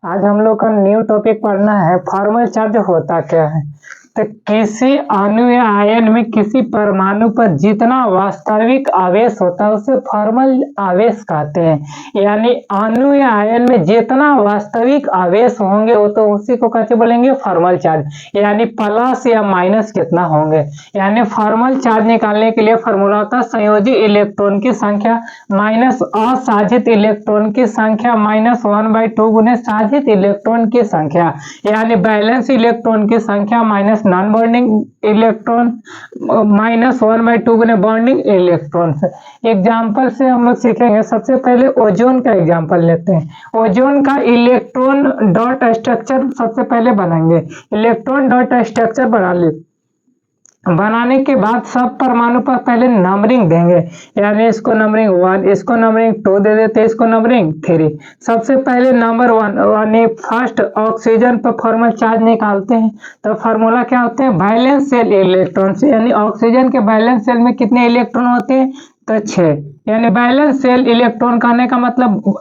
आज हम लोग का न्यू टॉपिक पढ़ना है फॉर्मल चार्ज होता क्या है। तो किसी अणु या आयन में किसी परमाणु पर जितना वास्तविक आवेश होता है उसे फॉर्मल आवेश कहते हैं। यानी अणु या आयन में जितना वास्तविक आवेश होंगे वो तो उसी को कैसे बोलेंगे फॉर्मल चार्ज। यानी प्लस या माइनस कितना होंगे। यानी फॉर्मल चार्ज निकालने के लिए फॉर्मूला होता है संयोजी इलेक्ट्रॉन की संख्या माइनस असाजित इलेक्ट्रॉन की संख्या माइनस 1/2 गुने साजित इलेक्ट्रॉन की संख्या। यानी बैलेंस इलेक्ट्रॉन की संख्या minus non bonding electron minus 1/2 गुने बॉन्डिंग इलेक्ट्रॉन। एग्जाम्पल से हम लोग सीखेंगे। सबसे पहले ओजोन का एग्जाम्पल लेते हैं। ओजोन का इलेक्ट्रॉन डॉट स्ट्रक्चर सबसे पहले बनाएंगे। इलेक्ट्रॉन डॉट स्ट्रक्चर बनाने के बाद सब परमाणु पर पहले नंबरिंग देंगे। यानी इसको नंबरिंग 1, इसको नंबरिंग 2 दे देते, इसको नंबरिंग 3। सबसे पहले नंबर 1 यानी फर्स्ट ऑक्सीजन पर फॉर्मल चार्ज निकालते हैं। तो फार्मूला क्या होते हैं वैलेंस शेल इलेक्ट्रॉन से। यानी ऑक्सीजन के वैलेंस शेल में कितने इलेक्ट्रॉन होते हैं तो 6। यानी वैलेंस शेल इलेक्ट्रॉन कहने का मतलब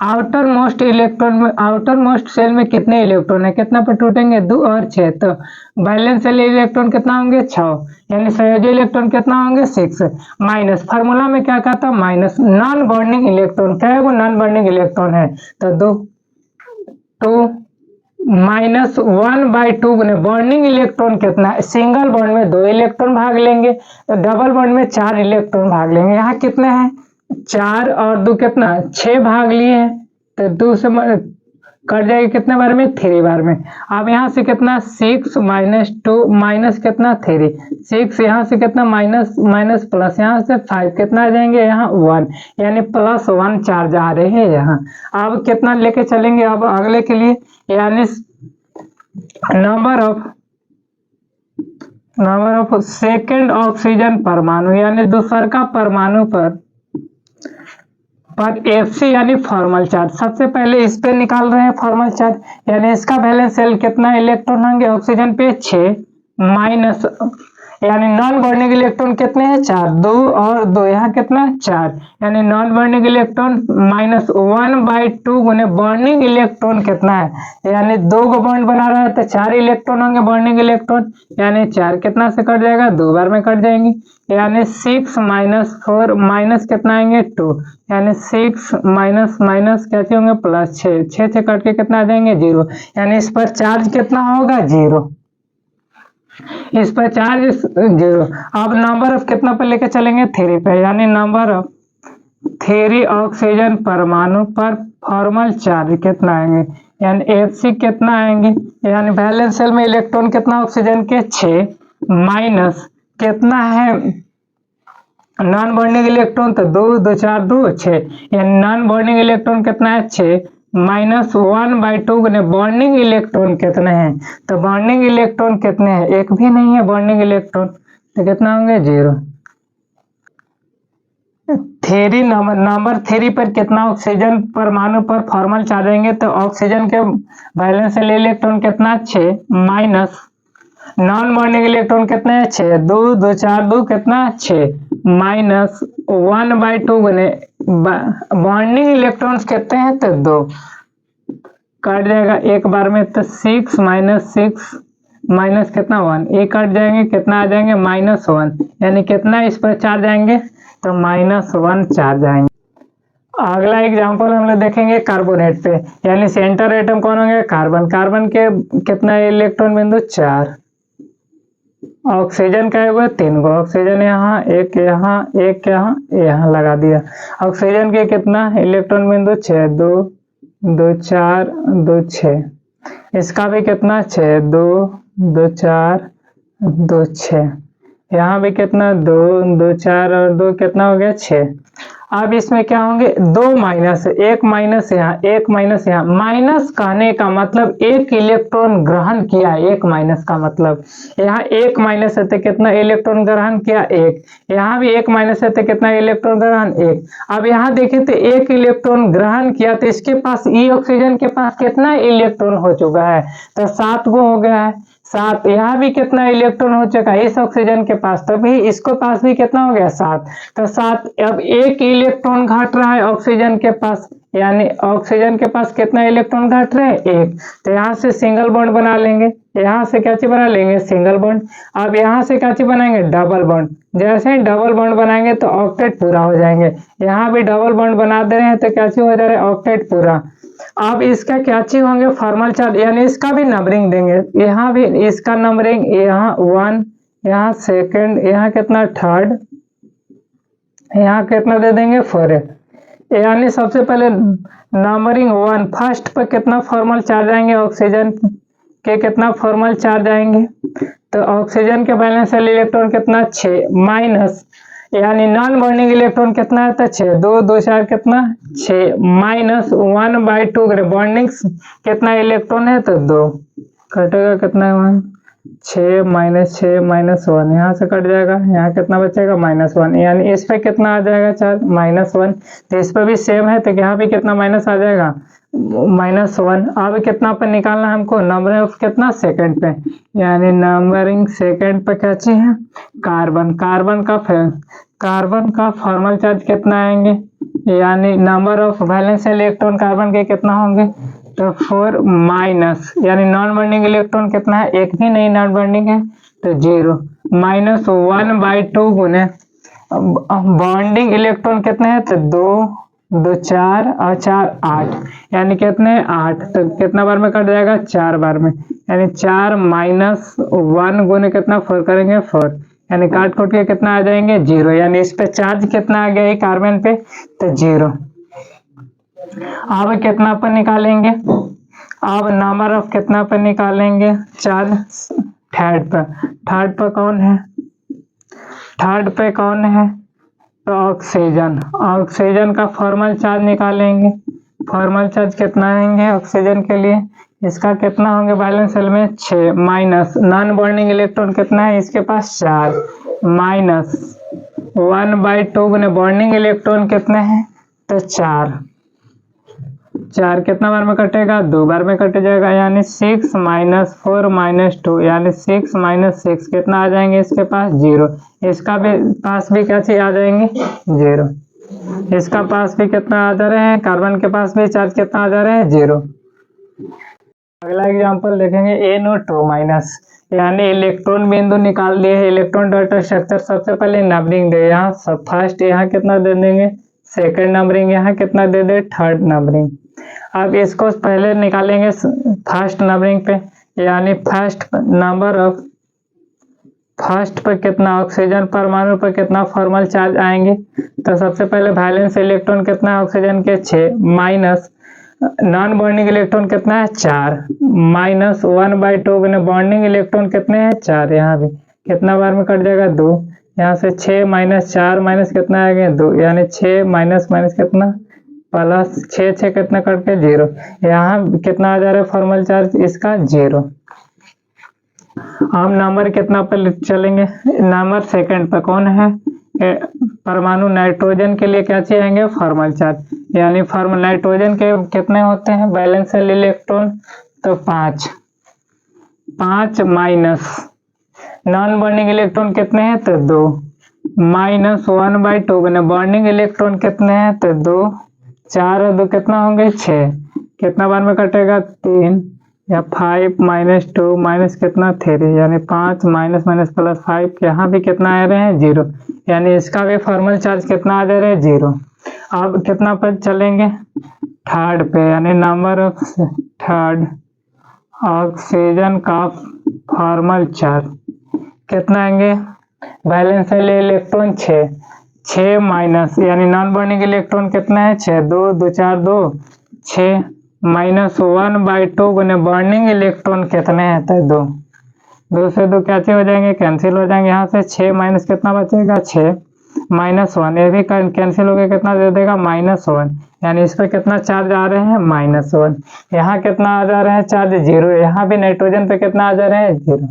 आउटर मोस्ट इलेक्ट्रॉन में आउटर मोस्ट सेल में कितने इलेक्ट्रॉन है, कितना पर टूटेंगे 2 और 6। तो बैलेंस सेल इलेक्ट्रॉन कितना होंगे 6। यानी संयोजी इलेक्ट्रॉन कितना होंगे 6 माइनस फार्मूला में क्या कहता माइनस नॉन बॉन्डिंग इलेक्ट्रॉन। क्या है वो नॉन बॉन्डिंग इलेक्ट्रॉन है तो 2 माइनस 1/2 गुने बॉन्डिंग इलेक्ट्रॉन कितना है। सिंगल बॉन्ड में 2 इलेक्ट्रॉन भाग लेंगे तो डबल बॉन्ड में 4 इलेक्ट्रॉन भाग लेंगे। यहाँ कितने हैं 4 और 2 कितना 6 भाग लिए हैं तो 2 से कट जाएगी कितने बार में 3 बार में। अब यहाँ से कितना 6 माइनस 2 माइनस कितना 3 6 यहाँ से कितना माइनस प्लस यहाँ से 5 कितना आ जाएंगे यहाँ 1 यानी +1 चार्ज आ रहे हैं यहाँ। अब कितना लेके चलेंगे अब अगले के लिए। यानी नंबर ऑफ सेकेंड ऑक्सीजन परमाणु यानी दूसर का परमाणु पर Fc यानी फॉर्मल चार्ज। सबसे पहले इस पे निकाल रहे हैं फॉर्मल चार्ज। यानी इसका वैलेंस शेल कितना इलेक्ट्रॉन होंगे ऑक्सीजन पे 6 माइनस यानी नॉन बॉन्डिंग इलेक्ट्रॉन कितने हैं 4 2 और 2 यहाँ कितना 4 यानी नॉन बॉन्डिंग इलेक्ट्रॉन माइनस 1/2 गुने बॉन्डिंग इलेक्ट्रॉन कितना है। यानी 2 को बॉन्ड बना रहा है तो 4 इलेक्ट्रॉन होंगे बॉन्डिंग इलेक्ट्रॉन। यानी 4 कितना से कट जाएगा 2 बार में कट जाएंगे। यानी 6 माइनस 4 माइनस कितना आएंगे 2 यानी 6 माइनस माइनस कैसे होंगे +6 6 से कट के कितना आ जाएंगे 0। यानी इस पर चार्ज कितना होगा 0। इस पर चार्ज 0। अब नंबर ऑफ कितना पर लेके चलेंगे 3 पे। यानी नंबर ऑफ 3 ऑक्सीजन परमाणु पर फॉर्मल चार्ज कितना आएंगे। यानी Fc कितना आएंगे। यानी बैलेंस शेल में इलेक्ट्रॉन कितना ऑक्सीजन के 6 माइनस कितना है नॉन बॉन्डिंग इलेक्ट्रॉन तो 2 2 4 2 6 यानी नॉन बॉन्डिंग इलेक्ट्रॉन कितना है 6 माइनस 1/2 गुने बॉन्डिंग इलेक्ट्रॉन कितने हैं। तो बॉन्डिंग इलेक्ट्रॉन कितने हैं एक भी नहीं है बॉन्डिंग इलेक्ट्रॉन तो कितना होंगे 0। 3 नंबर 3 पर कितना ऑक्सीजन परमाणु पर फॉर्मल चार्ज आएंगे तो ऑक्सीजन के बैलेंस शेल इलेक्ट्रॉन कितना 6 माइनस नॉन बॉन्डिंग इलेक्ट्रॉन कितने हैं 6 2 2 4 2 कितना 6 माइनस 1/2 गुने बॉन्डिंग इलेक्ट्रॉन्स कितने हैं तो 2 कट जाएगा एक बार में तो 6 माइनस 6 माइनस कितना 1 ये कट जाएंगे कितना आ जाएंगे -1 यानी कितना इस पर चार्ज आएंगे तो -1 चार्ज आएंगे। अगला एग्जांपल हम लोग देखेंगे कार्बोनेट पे। यानी सेंटर एटम कौन होंगे कार्बन के कितना इलेक्ट्रॉन बिंदु 4 ऑक्सीजन का है 3 को ऑक्सीजन यहाँ एक यहाँ लगा दिया। ऑक्सीजन के कितना इलेक्ट्रॉन बिंदु 6 2 2 4 2 6 इसका भी कितना 6 2 2 4 2 6 यहाँ भी कितना 2 2 4 और 2 कितना हो गया 6। अब इसमें क्या होंगे 2 माइनस एक माइनस यहाँ माइनस कहने का मतलब एक इलेक्ट्रॉन ग्रहण किया। एक माइनस का मतलब यहाँ एक माइनस है तो कितना इलेक्ट्रॉन ग्रहण किया 1 यहाँ भी एक माइनस है तो कितना इलेक्ट्रॉन ग्रहण 1। अब यहाँ देखिए तो एक इलेक्ट्रॉन ग्रहण किया तो इसके पास ऑक्सीजन के पास कितना इलेक्ट्रॉन हो चुका है तो 7 को हो गया है 7। यहाँ भी कितना इलेक्ट्रॉन हो चुका है इस ऑक्सीजन के पास तो भी इसको पास भी कितना हो गया 7 तो 7। अब एक इलेक्ट्रॉन घट रहा है ऑक्सीजन के पास यानी ऑक्सीजन के पास कितना इलेक्ट्रॉन घट रहे हैं, एक। तो यहाँ से सिंगल बॉन्ड बना लेंगे, यहाँ से क्या चीज बना लेंगे, सिंगल बॉन्ड। अब यहाँ से क्या चीज बनाएंगे, डबल बॉन्ड। जैसे ही डबल बॉन्ड बनाएंगे तो ऑक्टेट पूरा हो जाएंगे। यहाँ भी डबल बॉन्ड बना दे रहे हैं तो क्या चीज हो जा रहा है, ऑक्टेट पूरा। अब इसका क्या चीज होंगे, फॉर्मल चार्ज, यानी इसका भी नंबरिंग देंगे। यहाँ भी इसका नंबरिंग, यहाँ 1, यहाँ सेकंड, यहाँ कितना थर्ड, यहाँ कितना दे देंगे 4। यानी सबसे पहले नंबरिंग 1 फर्स्ट पर कितना फॉर्मल चार्ज आएंगे, ऑक्सीजन के कितना फॉर्मल चार्ज आएंगे। तो ऑक्सीजन के बैलेंस इलेक्ट्रॉन कितना 6 माइनस, यानी नॉन बॉन्डिंग इलेक्ट्रॉन कितना है, तो 6, 2 2 4 कितना 6 माइनस 1/2 बॉन्डिंग कितना इलेक्ट्रॉन है, तो 2 कटेगा कितना 1, 6 माइनस 6 माइनस 1, यहाँ से कट जाएगा, यहाँ कितना बचेगा -1, यानी इस पे कितना आ जाएगा चार्ज -1। तो इस पर भी सेम है तो यहाँ भी कितना माइनस आ जाएगा -1। अब कितना पर निकालना है हमको, नंबरिंग ऑफ कितना सेकंड पे, यानी नंबरिंग सेकंड पे क्या चाहिए है, कार्बन। कार्बन का फॉर्मल चार्ज कितना आएंगे, यानी number of valence electron carbon के कितना होंगे, तो 4 माइनस, यानी नॉन बॉन्डिंग इलेक्ट्रॉन कितना है, एक भी नहीं नॉन बॉन्डिंग है तो 0 माइनस 1/2 गुने बॉन्डिंग इलेक्ट्रॉन कितने हैं, तो 2 2 4 और 4 8, यानी कितने 8। तो कितना बार में कट जाएगा, 4 बार में, यानी 4 माइनस 1 गुने कितना 4 करेंगे 4, यानी काट कोट के कितना आ जाएंगे 0, यानी इस पे चार्ज कितना आ गया कार्बन पे, तो 0। अब कितना पर निकालेंगे, अब नंबर ऑफ कितना पर निकालेंगे चार्ज, थर्ड पर कौन है, थर्ड पे कौन है, तो ऑक्सीजन का फॉर्मल चार्ज निकालेंगे। फॉर्मल चार्ज कितना आएंगे ऑक्सीजन के लिए, इसका कितना होंगे बैलेंस सेल में 6 माइनस नॉन बॉन्डिंग इलेक्ट्रॉन कितना है इसके पास 4 माइनस 1/2 गुने बॉन्डिंग इलेक्ट्रॉन कितने हैं, तो 4 कितना बार में कटेगा, 2 बार में कट जाएगा, यानी 6 माइनस 4 माइनस 2, यानी 6 माइनस 6 कितना आ जाएंगे इसके पास 0। इसका भी पास भी क्या चीज आ जाएंगे 0। इसका पास भी कितना आ जा रहे हैं, कार्बन के पास भी चार्ज कितना आ जा रहे हैं 0। अगला एग्जांपल देखेंगे NO2 माइनस, यानी इलेक्ट्रॉन बिंदु निकाल लिए, इलेक्ट्रॉन डाटा स्ट्रक्चर। सबसे पहले नंबरिंग दे, यहाँ सब फर्स्ट यहाँ कितना दे देंगे, सेकंड नंबरिंग, यहाँ कितना दे दे थर्ड नंबरिंग। अब इसको पहले निकालेंगे फर्स्ट नंबरिंग पे, यानी फर्स्ट नंबर ऑफ फर्स्ट पर कितना ऑक्सीजन परमाणु पर कितना फॉर्मल चार्ज आएंगे। तो सबसे पहले वैलेंस इलेक्ट्रॉन कितना है ऑक्सीजन के 6 माइनस नॉन बॉन्डिंग इलेक्ट्रॉन कितना है 4 माइनस 1/2 गुने बॉन्डिंग इलेक्ट्रॉन कितने हैं 4, यहाँ भी कितना बार में कट जाएगा 2, यहाँ से 6 माइनस 4 माइनस कितना आ गया 2, यानी 6 माइनस माइनस कितना प्लस 6 कितना कट के 0, यहाँ कितना आ जा रहा है फॉर्मल चार्ज इसका 0। हम नंबर कितना पर चलेंगे, नंबर सेकंड पर कौन है, परमाणु नाइट्रोजन के लिए क्या चाहिए फॉर्मल चार्ज, यानी फॉर्मल नाइट्रोजन के कितने होते हैं बैलेंस इलेक्ट्रॉन, तो 5 माइनस नॉन बॉन्डिंग इलेक्ट्रॉन कितने हैं, तो 2 माइनस 1/2 गुने बॉन्डिंग इलेक्ट्रॉन कितने हैं, तो 2, 4 और 2 कितना होंगे 6, कितना बार में कटेगा 3, या 5 माइनस 2 माइनस कितना 3, यानी 5 माइनस माइनस प्लस 5, यहाँ भी कितना आ रहे हैं 0, यानी इसका भी फॉर्मल चार्ज कितना आ जा रहा है 0। अब कितना पर चलेंगे थर्ड पे, यानी नंबर ऑफ थर्ड ऑक्सीजन का फॉर्मल चार्ज कितना आएंगे, बैलेंस इलेक्ट्रॉन 6 माइनस, यानी नॉन बॉन्डिंग इलेक्ट्रॉन कितना है 6, 2 2 4 2 6 माइनस 1/2 गुने बॉन्डिंग इलेक्ट्रॉन कितने हैं, तो 2 से 2 क्या हो जाएंगे कैंसिल हो जाएंगे, यहाँ से 6 माइनस कितना बचेगा 6 माइनस 1, ये भी कैंसिल हो गया, कितना दे देगा -1, यानी इस पर कितना चार्ज आ रहे हैं -1। यहाँ कितना आ जा रहे हैं चार्ज 0, यहाँ भी नाइट्रोजन पे कितना आ जा रहे हैं 0।